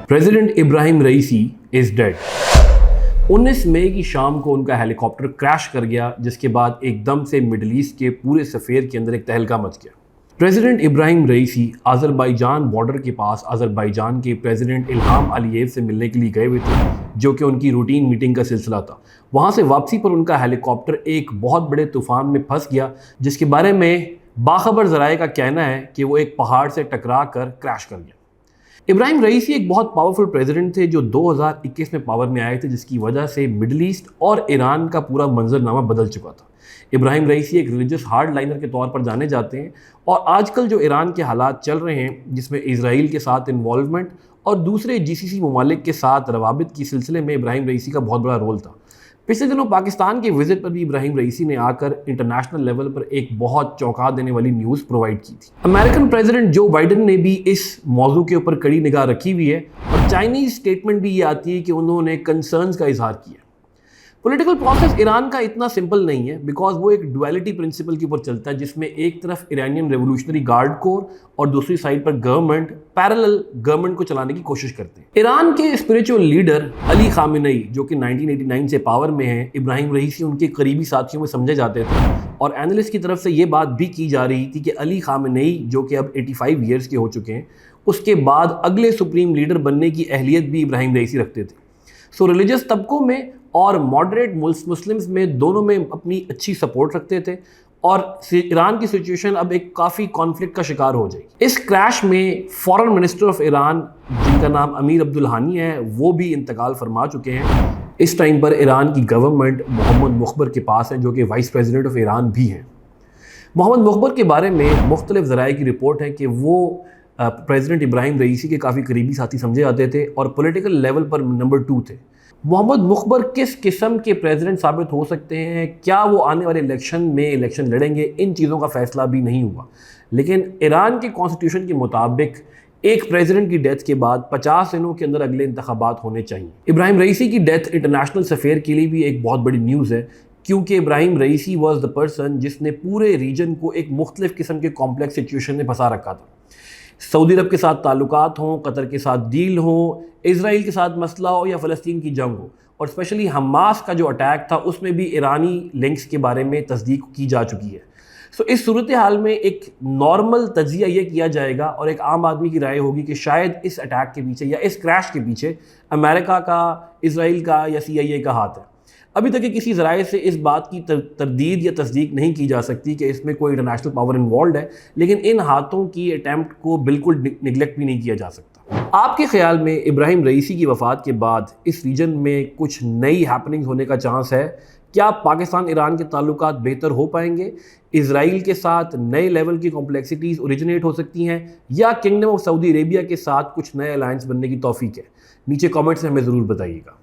President Ibrahim Raisi is dead. 19 मई की शाम को उनका हेलीकॉप्टर क्रैश कर गया, जिसके बाद एकदम से मिडल ईस्ट के पूरे सफ़ेर के अंदर एक तहलका मच गया। प्रेसिडेंट इब्राहिम रईसी अज़रबैजान बॉर्डर के पास अज़रबैजान के प्रेसिडेंट इल्हाम अलीयेव से मिलने के लिए गए हुए थे, जो कि उनकी रूटीन मीटिंग का सिलसिला था। वहाँ से वापसी पर उनका हेलीकॉप्टर एक बहुत बड़े तूफान में फंस गया, जिसके बारे में बाखबर ज़राए का कहना है कि वो एक पहाड़ से टकरा कर क्रैश कर गया। इब्राहिम रईसी एक बहुत पावरफुल प्रेसिडेंट थे जो 2021 में पावर में आए थे, जिसकी वजह से मिडल ईस्ट और ईरान का पूरा मंजरनामा बदल चुका था। इब्राहिम रईसी एक रिलीजियस हार्ड लाइनर के तौर पर जाने जाते हैं और आजकल जो ईरान के हालात चल रहे हैं, जिसमें इजराइल के साथ इन्वॉल्वमेंट और दूसरे जीसीसी ममालिक के साथ रवाबित के सिलसिले में इब्राहिम रईसी का बहुत बड़ा रोल था। पिछले दिनों पाकिस्तान के विजिट पर भी इब्राहिम रईसी ने आकर इंटरनेशनल लेवल पर एक बहुत चौंका देने वाली न्यूज़ प्रोवाइड की थी। अमेरिकन प्रेसिडेंट जो बाइडेन ने भी इस मौजू के ऊपर कड़ी निगाह रखी हुई है और चाइनीज़ स्टेटमेंट भी ये आती है कि उन्होंने कंसर्न्स का इजहार किया। पॉलिटिकल प्रोसेस ईरान का इतना सिंपल नहीं है, बिकॉज वो एक डुअलिटी प्रिंसिपल के ऊपर चलता है, जिसमें एक तरफ ईरानियन रेवोल्यूशनरी गार्ड कोर और दूसरी साइड पर गवर्नमेंट पैरेलल गवर्नमेंट को चलाने की कोशिश करते हैं। ईरान के स्पिरिचुअल लीडर अली खामेनेई, जो कि 1989 से पावर में हैं, इब्राहिम रईसी उनके करीबी साथियों में समझे जाते थे और एनालिस्ट की तरफ से ये बात भी की जा रही थी कि अली खामेनेई, जो कि अब 85 ईयर्स के हो चुके हैं, उसके बाद अगले सुप्रीम लीडर बनने की अहलियत भी इब्राहिम रईसी रखते थे। सो रिलीजियस तबकों में और मॉडरेट मुस्लिम्स में दोनों में अपनी अच्छी सपोर्ट रखते थे और ईरान की सिचुएशन अब एक काफ़ी कॉन्फ्लिक्ट का शिकार हो जाएगी। इस क्रैश में फॉरेन मिनिस्टर ऑफ ईरान, जिनका नाम अमीर अब्दुल्लानी है, वो भी इंतकाल फरमा चुके हैं। इस टाइम पर ईरान की गवर्नमेंट मोहम्मद मुखबर के पास है, जो कि वाइस प्रेसिडेंट ऑफ ईरान भी हैं। मोहम्मद मुखबर के बारे में मुख्तलिफ ज़राए की रिपोर्ट है कि वो प्रेसिडेंट इब्राहिम रईसी के काफ़ी करीबी साथी समझे जाते थे और पॉलिटिकल लेवल पर नंबर 2 थे। मोहम्मद मुखबर किस किस्म के प्रेसिडेंट साबित हो सकते हैं, क्या वो आने वाले इलेक्शन लड़ेंगे, इन चीज़ों का फैसला भी नहीं हुआ। लेकिन ईरान के कॉन्स्टिट्यूशन के मुताबिक एक प्रेसिडेंट की डेथ के बाद 50 दिनों के अंदर अगले इंतखाबात होने चाहिए। इब्राहिम रईसी की डेथ इंटरनेशनल सफ़ेर के लिए भी एक बहुत बड़ी न्यूज़ है, क्योंकि इब्राहिम रईसी वॉज द पर्सन जिसने पूरे रीजन को एक मुख्तलिफ किस्म के कॉम्प्लेक्स सिचुएशन में फंसा रखा था। सऊदी अरब के साथ ताल्लुकात हों, कतर के साथ डील हो, इजराइल के साथ मसला हो या फ़लस्तीन की जंग हो, और स्पेशली हमास का जो अटैक था उसमें भी ईरानी लिंक्स के बारे में तस्दीक की जा चुकी है। सो इस सूरत हाल में एक नॉर्मल तजिया ये किया जाएगा और एक आम आदमी की राय होगी कि शायद इस अटैक के पीछे या इस क्रैश के पीछे अमेरिका का, इसराइल का या CIA का हाथ है। अभी तक किसी ज़राए से इस बात की तरदीद या तस्दीक नहीं की जा सकती कि इसमें कोई इंटरनेशनल पावर इन्वॉल्व है, लेकिन इन हाथों की अटैम्प्ट को बिल्कुल निगलेक्ट भी नहीं किया जा सकता। आपके ख्याल में इब्राहिम रईसी की वफ़ात के बाद इस रीजन में कुछ नई हैपनिंग होने का चांस है? क्या पाकिस्तान ईरान के ताल्लुकात बेहतर हो पाएंगे? इजराइल के साथ नए लेवल की कॉम्प्लेक्सिटीज़ ओरिजिनेट हो सकती हैं, या किंगडम ऑफ सऊदी अरेबिया के साथ कुछ नए अलायंस बनने की तौफीक है? नीचे कमेंट्स में हमें ज़रूर बताइएगा।